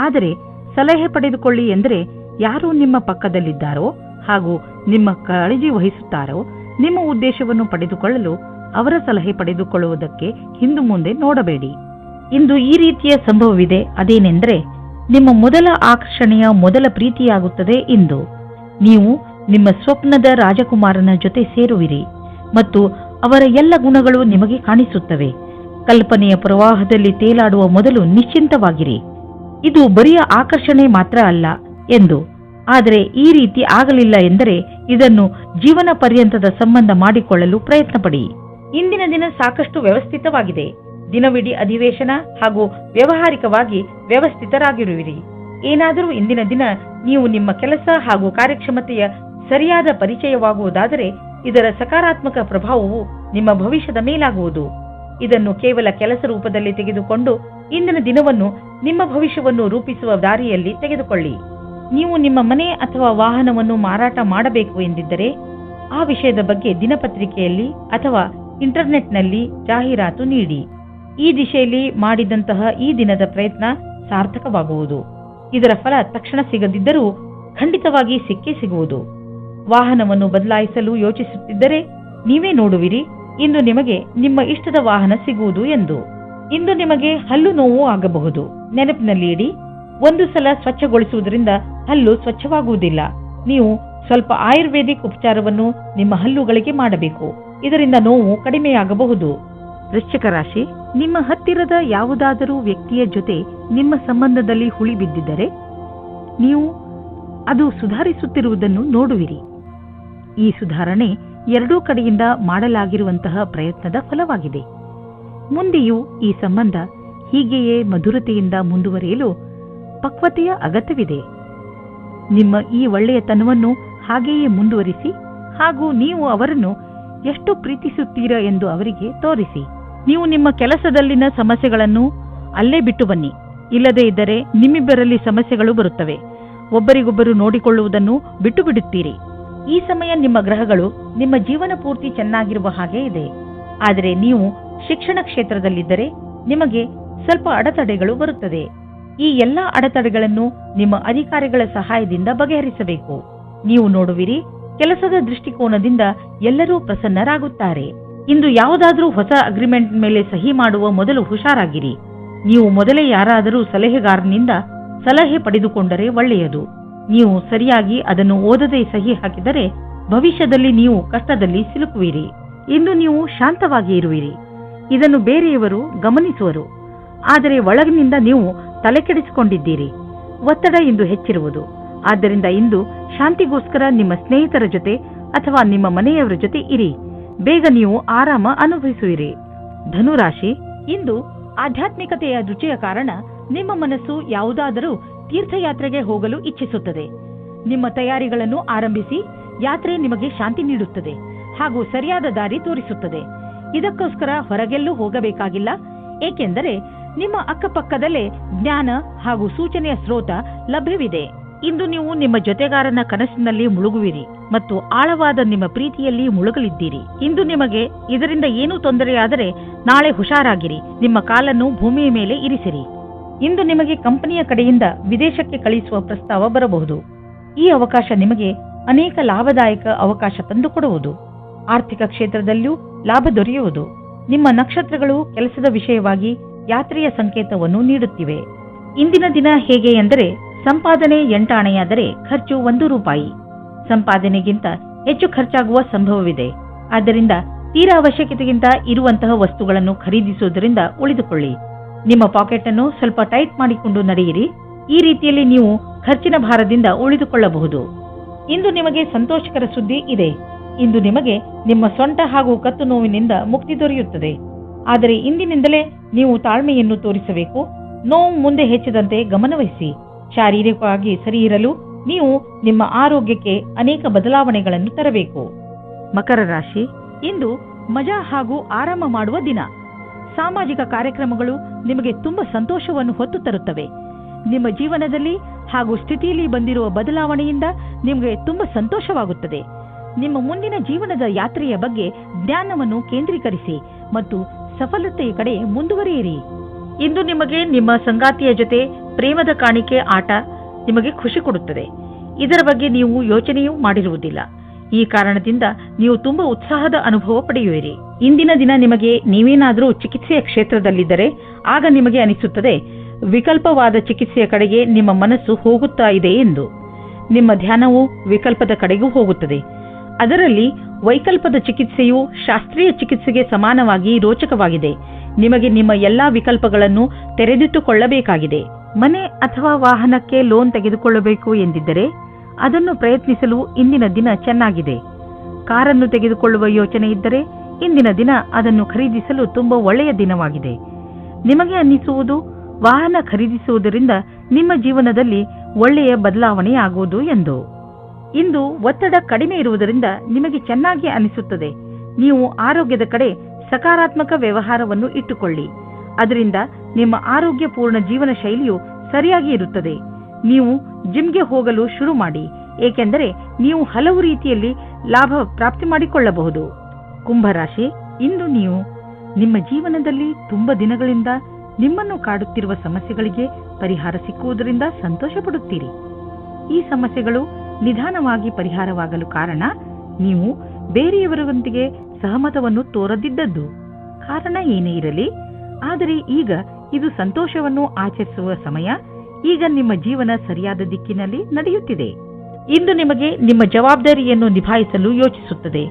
ಆದರೆ ಸಲಹೆ ಪಡೆದುಕೊಳ್ಳಿ ಎಂದರೆ ಯಾರು ನಿಮ್ಮ ಪಕ್ಕದಲ್ಲಿದ್ದಾರೋ ಹಾಗೂ ನಿಮ್ಮ ಕಾಳಜಿ ವಹಿಸುತ್ತಾರೋ ನಿಮ್ಮ ಉದ್ದೇಶವನ್ನು ಪಡೆದುಕೊಳ್ಳಲು ಅವರ ಸಲಹೆ ಪಡೆದುಕೊಳ್ಳುವುದಕ್ಕೆ ಹಿಂದು ಮುಂದೆ ನೋಡಬೇಡಿ. ಇಂದು ಈ ರೀತಿಯ ಸಂಭವವಿದೆ. ಅದೇನೆಂದರೆ ನಿಮ್ಮ ಮೊದಲ ಆಕರ್ಷಣೆಯ ಮೊದಲ ಪ್ರೀತಿಯಾಗುತ್ತದೆ. ಇಂದು ನೀವು ನಿಮ್ಮ ಸ್ವಪ್ನದ ರಾಜಕುಮಾರನ ಜೊತೆ ಸೇರುವಿರಿ ಮತ್ತು ಅವರ ಎಲ್ಲ ಗುಣಗಳು ನಿಮಗೆ ಕಾಣಿಸುತ್ತವೆ. ಕಲ್ಪನೆಯ ಪ್ರವಾಹದಲ್ಲಿ ತೇಲಾಡುವ ಮೊದಲು ನಿಶ್ಚಿಂತವಾಗಿರಿ. ಇದು ಬರಿಯ ಆಕರ್ಷಣೆ ಮಾತ್ರ ಅಲ್ಲ ಎಂದು. ಆದರೆ ಈ ರೀತಿ ಆಗಲಿಲ್ಲ ಎಂದರೆ ಇದನ್ನು ಜೀವನ ಪರ್ಯಂತದ ಸಂಬಂಧ ಮಾಡಿಕೊಳ್ಳಲು ಪ್ರಯತ್ನ ಪಡಿ. ಇಂದಿನ ದಿನ ಸಾಕಷ್ಟು ವ್ಯವಸ್ಥಿತವಾಗಿದೆ. ದಿನವಿಡೀ ಅಧಿವೇಶನ ಹಾಗೂ ವ್ಯಾವಹಾರಿಕವಾಗಿ ವ್ಯವಸ್ಥಿತರಾಗಿರುವಿರಿ. ಏನಾದರೂ ಇಂದಿನ ದಿನ ನೀವು ನಿಮ್ಮ ಕೆಲಸ ಹಾಗೂ ಕಾರ್ಯಕ್ಷಮತೆಯ ಸರಿಯಾದ ಪರಿಚಯವಾಗುವುದಾದರೆ ಇದರ ಸಕಾರಾತ್ಮಕ ಪ್ರಭಾವವು ನಿಮ್ಮ ಭವಿಷ್ಯದ ಮೇಲಾಗುವುದು. ಇದನ್ನು ಕೇವಲ ಕೆಲಸ ರೂಪದಲ್ಲಿ ತೆಗೆದುಕೊಂಡು ಇಂದಿನ ದಿನವನ್ನು ನಿಮ್ಮ ಭವಿಷ್ಯವನ್ನು ರೂಪಿಸುವ ದಾರಿಯಲ್ಲಿ ತೆಗೆದುಕೊಳ್ಳಿ. ನೀವು ನಿಮ್ಮ ಮನೆ ಅಥವಾ ವಾಹನವನ್ನು ಮಾರಾಟ ಮಾಡಬೇಕು ಎಂದಿದ್ದರೆ ಆ ವಿಷಯದ ಬಗ್ಗೆ ದಿನಪತ್ರಿಕೆಯಲ್ಲಿ ಅಥವಾ ಇಂಟರ್ನೆಟ್ನಲ್ಲಿ ಜಾಹೀರಾತು ನೀಡಿ. ಈ ದಿಶೆಯಲ್ಲಿ ಮಾಡಿದಂತಹ ಈ ದಿನದ ಪ್ರಯತ್ನ ಸಾರ್ಥಕವಾಗುವುದು. ಇದರ ಫಲ ತಕ್ಷಣ ಸಿಗದಿದ್ದರೂ ಖಂಡಿತವಾಗಿ ಸಿಕ್ಕೇ ಸಿಗುವುದು. ವಾಹನವನ್ನು ಬದಲಾಯಿಸಲು ಯೋಚಿಸುತ್ತಿದ್ದರೆ ನೀವೇ ನೋಡುವಿರಿ ಇಂದು ನಿಮಗೆ ನಿಮ್ಮ ಇಷ್ಟದ ವಾಹನ ಸಿಗುವುದು ಎಂದು. ಇಂದು ನಿಮಗೆ ಹಲ್ಲು ನೋವು ಆಗಬಹುದು. ನೆನಪಿನಲ್ಲಿ ಇಡಿ, ಒಂದು ಸಲ ಸ್ವಚ್ಛಗೊಳಿಸುವುದರಿಂದ ಹಲ್ಲು ಸ್ವಚ್ಛವಾಗುವುದಿಲ್ಲ. ನೀವು ಸ್ವಲ್ಪ ಆಯುರ್ವೇದಿಕ್ ಉಪಚಾರವನ್ನು ನಿಮ್ಮ ಹಲ್ಲುಗಳಿಗೆ ಮಾಡಬೇಕು. ಇದರಿಂದ ನೋವು ಕಡಿಮೆಯಾಗಬಹುದು. ವೃಶ್ಚಿಕ ರಾಶಿ, ನಿಮ್ಮ ಹತ್ತಿರದ ಯಾವುದಾದರೂ ವ್ಯಕ್ತಿಯ ಜೊತೆ ನಿಮ್ಮ ಸಂಬಂಧದಲ್ಲಿ ಹುಳಿ ಬಿದ್ದಿದ್ದರೆ ನೀವು ಅದು ಸುಧಾರಿಸುತ್ತಿರುವುದನ್ನು ನೋಡುವಿರಿ. ಈ ಸುಧಾರಣೆ ಎರಡೂ ಕಡೆಯಿಂದ ಮಾಡಲಾಗಿರುವಂತಹ ಪ್ರಯತ್ನದ ಫಲವಾಗಿದೆ. ಮುಂದೆಯೂ ಈ ಸಂಬಂಧ ಹೀಗೆಯೇ ಮಧುರತೆಯಿಂದ ಮುಂದುವರಿಯಲು ಪಕ್ವತೆಯ ಅಗತ್ಯವಿದೆ. ನಿಮ್ಮ ಈ ಒಳ್ಳೆಯತನವನ್ನು ಹಾಗೆಯೇ ಮುಂದುವರಿಸಿ ಹಾಗೂ ನೀವು ಅವರನ್ನು ಎಷ್ಟು ಪ್ರೀತಿಸುತ್ತೀರಾ ಎಂದು ಅವರಿಗೆ ತೋರಿಸಿ. ನೀವು ನಿಮ್ಮ ಕೆಲಸದಲ್ಲಿನ ಸಮಸ್ಯೆಗಳನ್ನು ಅಲ್ಲೇ ಬಿಟ್ಟು ಬನ್ನಿ. ಇಲ್ಲದೇ ಇದ್ದರೆ ನಿಮ್ಮಿಬ್ಬರಲ್ಲಿ ಸಮಸ್ಯೆಗಳು ಬರುತ್ತವೆ. ಒಬ್ಬರಿಗೊಬ್ಬರು ನೋಡಿಕೊಳ್ಳುವುದನ್ನು ಬಿಟ್ಟು ಬಿಡುತ್ತೀರಿ. ಈ ಸಮಯ ನಿಮ್ಮ ಗ್ರಹಗಳು ನಿಮ್ಮ ಜೀವನ ಪೂರ್ತಿ ಚೆನ್ನಾಗಿರುವ ಹಾಗೆ ಇದೆ. ಆದರೆ ನೀವು ಶಿಕ್ಷಣ ಕ್ಷೇತ್ರದಲ್ಲಿದ್ದರೆ ನಿಮಗೆ ಸ್ವಲ್ಪ ಅಡೆತಡೆಗಳು ಬರುತ್ತದೆ. ಈ ಎಲ್ಲಾ ಅಡೆತಡೆಗಳನ್ನು ನಿಮ್ಮ ಅಧಿಕಾರಿಗಳ ಸಹಾಯದಿಂದ ಬಗೆಹರಿಸಬೇಕು. ನೀವು ನೋಡುವಿರಿ, ಕೆಲಸದ ದೃಷ್ಟಿಕೋನದಿಂದ ಎಲ್ಲರೂ ಪ್ರಸನ್ನರಾಗುತ್ತಾರೆ. ಇಂದು ಯಾವುದಾದ್ರೂ ಹೊಸ ಅಗ್ರಿಮೆಂಟ್ ಮೇಲೆ ಸಹಿ ಮಾಡುವ ಮೊದಲು ಹುಷಾರಾಗಿರಿ. ನೀವು ಮೊದಲೇ ಯಾರಾದರೂ ಸಲಹೆಗಾರನಿಂದ ಸಲಹೆ ಪಡೆದುಕೊಂಡರೆ ಒಳ್ಳೆಯದು. ನೀವು ಸರಿಯಾಗಿ ಅದನ್ನು ಓದದೆ ಸಹಿ ಹಾಕಿದರೆ ಭವಿಷ್ಯದಲ್ಲಿ ನೀವು ಕಷ್ಟದಲ್ಲಿ ಸಿಲುಕುವಿರಿ. ಇಂದು ನೀವು ಶಾಂತವಾಗಿ ಇರುವಿರಿ. ಇದನ್ನು ಬೇರೆಯವರು ಗಮನಿಸುವರು. ಆದರೆ ಒಳಗಿನಿಂದ ನೀವು ತಲೆಕೆಡಿಸಿಕೊಂಡಿದ್ದೀರಿ. ಒತ್ತಡ ಇಂದು ಹೆಚ್ಚಿರುವುದು. ಆದ್ದರಿಂದ ಇಂದು ಶಾಂತಿಗೋಸ್ಕರ ನಿಮ್ಮ ಸ್ನೇಹಿತರ ಜೊತೆ ಅಥವಾ ನಿಮ್ಮ ಮನೆಯವರ ಜೊತೆ ಇರಿ. ಬೇಗ ನೀವು ಆರಾಮ ಅನುಭವಿಸುವಿರಿ. ಧನುರಾಶಿ, ಇಂದು ಆಧ್ಯಾತ್ಮಿಕತೆಯ ರುಚಿಯ ಕಾರಣ ನಿಮ್ಮ ಮನಸ್ಸು ಯಾವುದಾದರೂ ತೀರ್ಥಯಾತ್ರೆಗೆ ಹೋಗಲು ಇಚ್ಛಿಸುತ್ತದೆ. ನಿಮ್ಮ ತಯಾರಿಗಳನ್ನು ಆರಂಭಿಸಿ. ಯಾತ್ರೆ ನಿಮಗೆ ಶಾಂತಿ ನೀಡುತ್ತದೆ ಹಾಗೂ ಸರಿಯಾದ ದಾರಿ ತೋರಿಸುತ್ತದೆ. ಇದಕ್ಕೋಸ್ಕರ ಹೊರಗೆಲ್ಲೂ ಹೋಗಬೇಕಾಗಿಲ್ಲ, ಏಕೆಂದರೆ ನಿಮ್ಮ ಅಕ್ಕಪಕ್ಕದಲ್ಲೇ ಜ್ಞಾನ ಹಾಗೂ ಸೂಚನೆಯ ಸ್ರೋತ ಲಭ್ಯವಿದೆ. ಇಂದು ನೀವು ನಿಮ್ಮ ಜೊತೆಗಾರನ ಕನಸಿನಲ್ಲಿ ಮುಳುಗುವಿರಿ ಮತ್ತು ಆಳವಾದ ನಿಮ್ಮ ಪ್ರೀತಿಯಲ್ಲಿ ಮುಳುಗಲಿದ್ದೀರಿ. ಇಂದು ನಿಮಗೆ ಇದರಿಂದ ಏನೂ ತೊಂದರೆಯಾದರೆ ನಾಳೆ ಹುಷಾರಾಗಿರಿ. ನಿಮ್ಮ ಕಾಲನ್ನು ಭೂಮಿಯ ಮೇಲೆ ಇರಿಸಿರಿ. ಇಂದು ನಿಮಗೆ ಕಂಪನಿಯ ಕಡೆಯಿಂದ ವಿದೇಶಕ್ಕೆ ಕಳಿಸುವ ಪ್ರಸ್ತಾವ ಬರಬಹುದು. ಈ ಅವಕಾಶ ನಿಮಗೆ ಅನೇಕ ಲಾಭದಾಯಕ ಅವಕಾಶ ತಂದುಕೊಡುವುದು. ಆರ್ಥಿಕ ಕ್ಷೇತ್ರದಲ್ಲೂ ಲಾಭ ದೊರೆಯುವುದು. ನಿಮ್ಮ ನಕ್ಷತ್ರಗಳು ಕೆಲಸದ ವಿಷಯವಾಗಿ ಯಾತ್ರೆಯ ಸಂಕೇತವನ್ನು ನೀಡುತ್ತಿವೆ. ಇಂದಿನ ದಿನ ಹೇಗೆ ಎಂದರೆ, ಸಂಪಾದನೆ 8 ಆಣೆಯಾದರೆ ಖರ್ಚು 1 ರೂಪಾಯಿ. ಸಂಪಾದನೆಗಿಂತ ಹೆಚ್ಚು ಖರ್ಚಾಗುವ ಸಂಭವವಿದೆ. ಆದ್ದರಿಂದ ತೀರಾ ಅವಶ್ಯಕತೆಗಿಂತ ಇರುವಂತಹ ವಸ್ತುಗಳನ್ನು ಖರೀದಿಸುವುದರಿಂದ ಉಳಿದುಕೊಳ್ಳಿ. ನಿಮ್ಮ ಪಾಕೆಟ್ ಅನ್ನು ಸ್ವಲ್ಪ ಟೈಟ್ ಮಾಡಿಕೊಂಡು ನಡೆಯಿರಿ. ಈ ರೀತಿಯಲ್ಲಿ ನೀವು ಖರ್ಚಿನ ಭಾರದಿಂದ ಉಳಿದುಕೊಳ್ಳಬಹುದು. ಇಂದು ನಿಮಗೆ ಸಂತೋಷಕರ ಸುದ್ದಿ ಇದೆ. ಇಂದು ನಿಮಗೆ ನಿಮ್ಮ ಸೊಂಟ ಹಾಗೂ ಕತ್ತು ನೋವಿನಿಂದ ಮುಕ್ತಿ ದೊರೆಯುತ್ತದೆ. ಆದರೆ ಇಂದಿನಿಂದಲೇ ನೀವು ತಾಳ್ಮೆಯನ್ನು ತೋರಿಸಬೇಕು. ನೋವು ಮುಂದೆ ಹೆಚ್ಚಿದಂತೆ ಗಮನವಹಿಸಿ. ಶಾರೀರಿಕವಾಗಿ ಸರಿ ಇರಲು ನೀವು ನಿಮ್ಮ ಆರೋಗ್ಯಕ್ಕೆ ಅನೇಕ ಬದಲಾವಣೆಗಳನ್ನು ತರಬೇಕು. ಮಕರ ರಾಶಿ, ಇಂದು ಮಜಾ ಹಾಗೂ ಆರಾಮ ಮಾಡುವ ದಿನ. ಸಾಮಾಜಿಕ ಕಾರ್ಯಕ್ರಮಗಳು ನಿಮಗೆ ತುಂಬಾ ಸಂತೋಷವನ್ನು ಹೊತ್ತು ತರುತ್ತವೆ. ನಿಮ್ಮ ಜೀವನದಲ್ಲಿ ಹಾಗೂ ಸ್ಥಿತಿಯಲ್ಲಿ ಬಂದಿರುವ ಬದಲಾವಣೆಯಿಂದ ನಿಮಗೆ ತುಂಬಾ ಸಂತೋಷವಾಗುತ್ತದೆ. ನಿಮ್ಮ ಮುಂದಿನ ಜೀವನದ ಯಾತ್ರೆಯ ಬಗ್ಗೆ ಜ್ಞಾನವನ್ನು ಕೇಂದ್ರೀಕರಿಸಿ ಮತ್ತು ಸಫಲತೆಯ ಕಡೆ ಮುಂದುವರಿಯಿರಿ. ಇಂದು ನಿಮಗೆ ನಿಮ್ಮ ಸಂಗಾತಿಯ ಜೊತೆ ಪ್ರೇಮದ ಕಾಣಿಕೆ ಆಟ ನಿಮಗೆ ಖುಷಿ ಕೊಡುತ್ತದೆ. ಇದರ ಬಗ್ಗೆ ನೀವು ಯೋಚನೆಯೂ ಮಾಡಿರುವುದಿಲ್ಲ. ಈ ಕಾರಣದಿಂದ ನೀವು ತುಂಬಾ ಉತ್ಸಾಹದ ಅನುಭವ ಪಡೆಯುವಿರಿ. ಇಂದಿನ ದಿನ ನಿಮಗೆ ನೀವೇನಾದರೂ ಚಿಕಿತ್ಸೆಯ ಕ್ಷೇತ್ರದಲ್ಲಿದ್ದರೆ ಆಗ ನಿಮಗೆ ಅನಿಸುತ್ತದೆ ವಿಕಲ್ಪವಾದ ಚಿಕಿತ್ಸೆಯ ಕಡೆಗೆ ನಿಮ್ಮ ಮನಸ್ಸು ಹೋಗುತ್ತಾ ಇದೆ ಎಂದು. ನಿಮ್ಮ ಧ್ಯಾನವು ವಿಕಲ್ಪದ ಕಡೆಗೂ ಹೋಗುತ್ತದೆ. ಅದರಲ್ಲಿ ವೈಕಲ್ಪದ ಚಿಕಿತ್ಸೆಯು ಶಾಸ್ತ್ರೀಯ ಚಿಕಿತ್ಸೆಗೆ ಸಮಾನವಾಗಿ ರೋಚಕವಾಗಿದೆ. ನಿಮಗೆ ನಿಮ್ಮ ಎಲ್ಲಾ ವಿಕಲ್ಪಗಳನ್ನು ತೆರೆದಿಟ್ಟುಕೊಳ್ಳಬೇಕಾಗಿದೆ. ಮನೆ ಅಥವಾ ವಾಹನಕ್ಕೆ ಲೋನ್ ತೆಗೆದುಕೊಳ್ಳಬೇಕು ಎಂದಿದ್ದರೆ ಅದನ್ನು ಪ್ರಯತ್ನಿಸಲು ಇಂದಿನ ದಿನ ಚೆನ್ನಾಗಿದೆ. ಕಾರನ್ನು ತೆಗೆದುಕೊಳ್ಳುವ ಯೋಚನೆ ಇದ್ದರೆ ಇಂದಿನ ದಿನ ಅದನ್ನು ಖರೀದಿಸಲು ತುಂಬಾ ಒಳ್ಳೆಯ ದಿನವಾಗಿದೆ. ನಿಮಗೆ ಅನ್ನಿಸುವುದು ವಾಹನ ಖರೀದಿಸುವುದರಿಂದ ನಿಮ್ಮ ಜೀವನದಲ್ಲಿ ಒಳ್ಳೆಯ ಬದಲಾವಣೆ ಆಗುವುದು ಎಂದು. ಇಂದು ಒತ್ತಡ ಕಡಿಮೆ ಇರುವುದರಿಂದ ನಿಮಗೆ ಚೆನ್ನಾಗಿ ಅನಿಸುತ್ತದೆ. ನೀವು ಆರೋಗ್ಯದ ಕಡೆ ಸಕಾರಾತ್ಮಕ ವ್ಯವಹಾರವನ್ನು ಇಟ್ಟುಕೊಳ್ಳಿ. ಅದರಿಂದ ನಿಮ್ಮ ಆರೋಗ್ಯಪೂರ್ಣ ಜೀವನ ಶೈಲಿಯು ಸರಿಯಾಗಿ ಇರುತ್ತದೆ. ನೀವು ಜಿಮ್ಗೆ ಹೋಗಲು ಶುರು ಮಾಡಿ, ಏಕೆಂದರೆ ನೀವು ಹಲವು ರೀತಿಯಲ್ಲಿ ಲಾಭ ಪ್ರಾಪ್ತಿ ಮಾಡಿಕೊಳ್ಳಬಹುದು. ಕುಂಭರಾಶಿ, ಇಂದು ನೀವು ನಿಮ್ಮ ಜೀವನದಲ್ಲಿ ತುಂಬಾ ದಿನಗಳಿಂದ ನಿಮ್ಮನ್ನು ಕಾಡುತ್ತಿರುವ ಸಮಸ್ಯೆಗಳಿಗೆ ಪರಿಹಾರ ಸಿಕ್ಕುವುದರಿಂದ ಸಂತೋಷ ಪಡುತ್ತೀರಿ. ಈ ಸಮಸ್ಯೆಗಳು ನಿಧಾನವಾಗಿ ಪರಿಹಾರವಾಗಲು ಕಾರಣ ನೀವು ಬೇರೆಯವರೊಂದಿಗೆ ಸಹಮತವನ್ನು ತೋರದಿದ್ದದ್ದು. ಕಾರಣ ಏನೇ ಇರಲಿ, ಆದರೆ ಈಗ ಇದು ಸಂತೋಷವನ್ನು ಆಚರಿಸುವ ಸಮಯ. ಈಗ ನಿಮ್ಮ ಜೀವನ ಸರಿಯಾದ ದಿಕ್ಕಿನಲ್ಲಿ ನಡೆಯುತ್ತಿದೆ. ಇಂದು ನಿಮಗೆ ನಿಮ್ಮ ಜವಾಬ್ದಾರಿಯನ್ನು ನಿಭಾಯಿಸಲು ಯೋಚಿಸುತ್ತದೆ.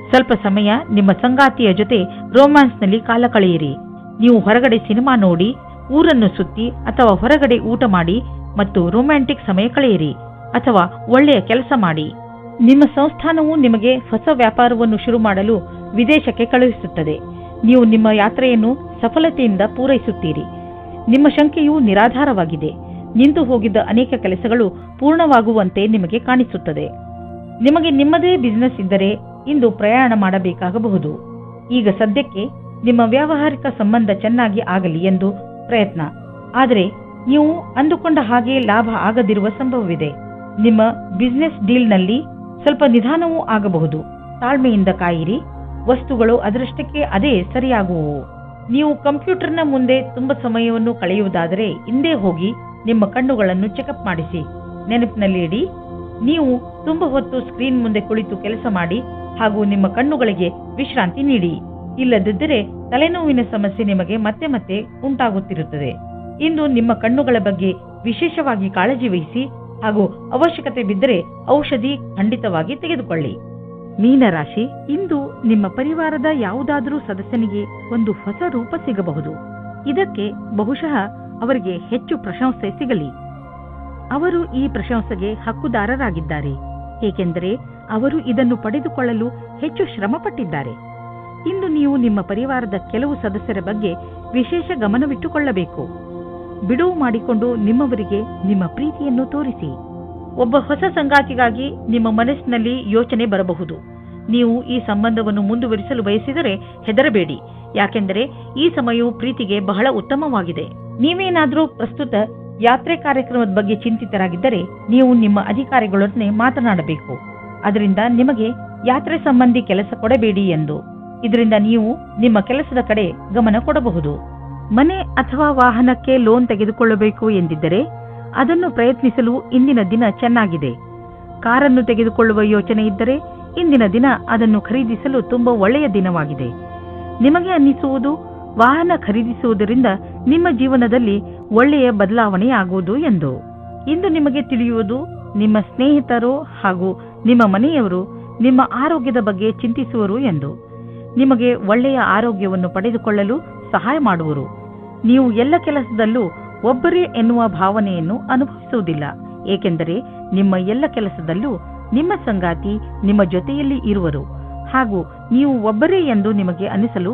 ಸ್ವಲ್ಪ ಸಮಯ ನಿಮ್ಮ ಸಂಗಾತಿಯ ಜೊತೆ ರೋಮ್ಯಾನ್ಸ್ನಲ್ಲಿ ಕಾಲ ಕಳೆಯಿರಿ. ನೀವು ಹೊರಗಡೆ ಸಿನಿಮಾ ನೋಡಿ, ಊರನ್ನು ಸುತ್ತಿ ಅಥವಾ ಹೊರಗಡೆ ಊಟ ಮಾಡಿ ಮತ್ತು ರೊಮ್ಯಾಂಟಿಕ್ ಸಮಯ ಕಳೆಯಿರಿ ಅಥವಾ ಒಳ್ಳೆಯ ಕೆಲಸ ಮಾಡಿ. ನಿಮ್ಮ ಸಂಸ್ಥಾನವು ನಿಮಗೆ ಹೊಸ ವ್ಯಾಪಾರವನ್ನು ಶುರು ಮಾಡಲು ವಿದೇಶಕ್ಕೆ ಕಳುಹಿಸುತ್ತದೆ. ನೀವು ನಿಮ್ಮ ಯಾತ್ರೆಯನ್ನು ಸಫಲತೆಯಿಂದ ಪೂರೈಸುತ್ತೀರಿ. ನಿಮ್ಮ ಶಂಕೆಯು ನಿರಾಧಾರವಾಗಿದೆ. ನಿಂತು ಹೋಗಿದ್ದ ಅನೇಕ ಕೆಲಸಗಳು ಪೂರ್ಣವಾಗುವಂತೆ ನಿಮಗೆ ಕಾಣಿಸುತ್ತದೆ. ನಿಮಗೆ ನಿಮ್ಮದೇ ಬಿಸಿನೆಸ್ ಇದ್ದರೆ ಇಂದು ಪ್ರಯಾಣ ಮಾಡಬೇಕಾಗಬಹುದು. ಈಗ ಸದ್ಯಕ್ಕೆ ನಿಮ್ಮ ವ್ಯಾವಹಾರಿಕ ಸಂಬಂಧ ಚೆನ್ನಾಗಿ ಆಗಲಿ ಎಂದು ಪ್ರಯತ್ನ. ಆದರೆ ನೀವು ಅಂದುಕೊಂಡ ಹಾಗೆ ಲಾಭ ಆಗದಿರುವ ಸಂಭವವಿದೆ. ನಿಮ್ಮ ಬಿಸಿನೆಸ್ ಡೀಲ್ನಲ್ಲಿ ಸ್ವಲ್ಪ ನಿಧಾನವೂ ಆಗಬಹುದು. ತಾಳ್ಮೆಯಿಂದ ಕಾಯಿರಿ. ವಸ್ತುಗಳು ಅದರಷ್ಟಕ್ಕೆ ಅದೇ ಸರಿಯಾಗುವು. ನೀವು ಕಂಪ್ಯೂಟರ್ನ ಮುಂದೆ ತುಂಬಾ ಸಮಯವನ್ನು ಕಳೆಯುವುದಾದರೆ ಹಿಂದೆ ಹೋಗಿ ನಿಮ್ಮ ಕಣ್ಣುಗಳನ್ನು ಚೆಕಪ್ ಮಾಡಿಸಿ. ನೆನಪಿನಲ್ಲಿ ಇಡಿ, ನೀವು ತುಂಬಾ ಹೊತ್ತು ಸ್ಕ್ರೀನ್ ಮುಂದೆ ಕುಳಿತು ಕೆಲಸ ಮಾಡಿ ಹಾಗೂ ನಿಮ್ಮ ಕಣ್ಣುಗಳಿಗೆ ವಿಶ್ರಾಂತಿ ನೀಡಿ. ಇಲ್ಲದಿದ್ದರೆ ತಲೆನೋವಿನ ಸಮಸ್ಯೆ ನಿಮಗೆ ಮತ್ತೆ ಮತ್ತೆ ಉಂಟಾಗುತ್ತಿರುತ್ತದೆ. ಇಂದು ನಿಮ್ಮ ಕಣ್ಣುಗಳ ಬಗ್ಗೆ ವಿಶೇಷವಾಗಿ ಕಾಳಜಿ ವಹಿಸಿ ಹಾಗೂ ಅವಶ್ಯಕತೆ ಬಿದ್ದರೆ ಔಷಧಿ ಖಂಡಿತವಾಗಿ ತೆಗೆದುಕೊಳ್ಳಿ. ಮೀನರಾಶಿ, ಇಂದು ನಿಮ್ಮ ಪರಿವಾರದ ಯಾವುದಾದರೂ ಸದಸ್ಯನಿಗೆ ಒಂದು ಹೊಸ ರೂಪ ಸಿಗಬಹುದು. ಇದಕ್ಕೆ ಬಹುಶಃ ಅವರಿಗೆ ಹೆಚ್ಚು ಪ್ರಶಂಸೆ ಸಿಗಲಿ. ಅವರು ಈ ಪ್ರಶಂಸೆಗೆ ಹಕ್ಕುದಾರರಾಗಿದ್ದಾರೆ, ಏಕೆಂದರೆ ಅವರು ಇದನ್ನು ಪಡೆದುಕೊಳ್ಳಲು ಹೆಚ್ಚು ಶ್ರಮಪಟ್ಟಿದ್ದಾರೆ. ಇಂದು ನೀವು ನಿಮ್ಮ ಪರಿವಾರದ ಕೆಲವು ಸದಸ್ಯರ ಬಗ್ಗೆ ವಿಶೇಷ ಗಮನವಿಟ್ಟುಕೊಳ್ಳಬೇಕು. ಬಿಡುವು ಮಾಡಿಕೊಂಡು ನಿಮ್ಮವರಿಗೆ ನಿಮ್ಮ ಪ್ರೀತಿಯನ್ನು ತೋರಿಸಿ. ಒಬ್ಬ ಹೊಸ ಸಂಗಾತಿಗಾಗಿ ನಿಮ್ಮ ಮನಸ್ಸಿನಲ್ಲಿ ಯೋಚನೆ ಬರಬಹುದು. ನೀವು ಈ ಸಂಬಂಧವನ್ನು ಮುಂದುವರಿಸಲು ಬಯಸಿದರೆ ಹೆದರಬೇಡಿ, ಯಾಕೆಂದರೆ ಈ ಸಮಯವು ಪ್ರೀತಿಗೆ ಬಹಳ ಉತ್ತಮವಾಗಿದೆ. ನೀವೇನಾದರೂ ಪ್ರಸ್ತುತ ಯಾತ್ರೆ ಕಾರ್ಯಕ್ರಮದ ಬಗ್ಗೆ ಚಿಂತಿತರಾಗಿದ್ದರೆ ನೀವು ನಿಮ್ಮ ಅಧಿಕಾರಿಗಳೊಡನೆ ಮಾತನಾಡಬೇಕು. ಅದರಿಂದ ನಿಮಗೆ ಯಾತ್ರೆ ಸಂಬಂಧಿ ಕೆಲಸ ಕೊಡಬೇಡಿ ಎಂದು. ಇದರಿಂದ ನೀವು ನಿಮ್ಮ ಕೆಲಸದ ಕಡೆ ಗಮನ ಕೊಡಬಹುದು. ಮನೆ ಅಥವಾ ವಾಹನಕ್ಕೆ ಲೋನ್ ತೆಗೆದುಕೊಳ್ಳಬೇಕು ಎಂದಿದ್ದರೆ ಅದನ್ನು ಪ್ರಯತ್ನಿಸಲು ಇಂದಿನ ದಿನ ಚೆನ್ನಾಗಿದೆ. ಕಾರನ್ನು ತೆಗೆದುಕೊಳ್ಳುವ ಯೋಚನೆ ಇದ್ದರೆ ಇಂದಿನ ದಿನ ಅದನ್ನು ಖರೀದಿಸಲು ತುಂಬಾ ಒಳ್ಳೆಯ ದಿನವಾಗಿದೆ. ನಿಮಗೆ ಅನ್ನಿಸುವುದು ವಾಹನ ಖರೀದಿಸುವುದರಿಂದ ನಿಮ್ಮ ಜೀವನದಲ್ಲಿ ಒಳ್ಳೆಯ ಬದಲಾವಣೆ ಆಗುವುದು ಎಂದು. ಇಂದು ನಿಮಗೆ ತಿಳಿಯುವುದು ನಿಮ್ಮ ಸ್ನೇಹಿತರು ಹಾಗೂ ನಿಮ್ಮ ಮನೆಯವರು ನಿಮ್ಮ ಆರೋಗ್ಯದ ಬಗ್ಗೆ ಚಿಂತಿಸುವರು ಎಂದು. ನಿಮಗೆ ಒಳ್ಳೆಯ ಆರೋಗ್ಯವನ್ನು ಪಡೆದುಕೊಳ್ಳಲು ಸಹಾಯ ಮಾಡುವರು. ನೀವು ಎಲ್ಲ ಕೆಲಸದಲ್ಲೂ ಒಬ್ಬರೇ ಎನ್ನುವ ಭಾವನೆಯನ್ನು ಅನುಭವಿಸುವುದಿಲ್ಲ, ಏಕೆಂದರೆ ನಿಮ್ಮ ಎಲ್ಲ ಕೆಲಸದಲ್ಲೂ ನಿಮ್ಮ ಸಂಗಾತಿ ನಿಮ್ಮ ಜೊತೆಯಲ್ಲಿ ಇರುವರು ಹಾಗೂ ನೀವು ಒಬ್ಬರೇ ಎಂದು ನಿಮಗೆ ಅನಿಸಲು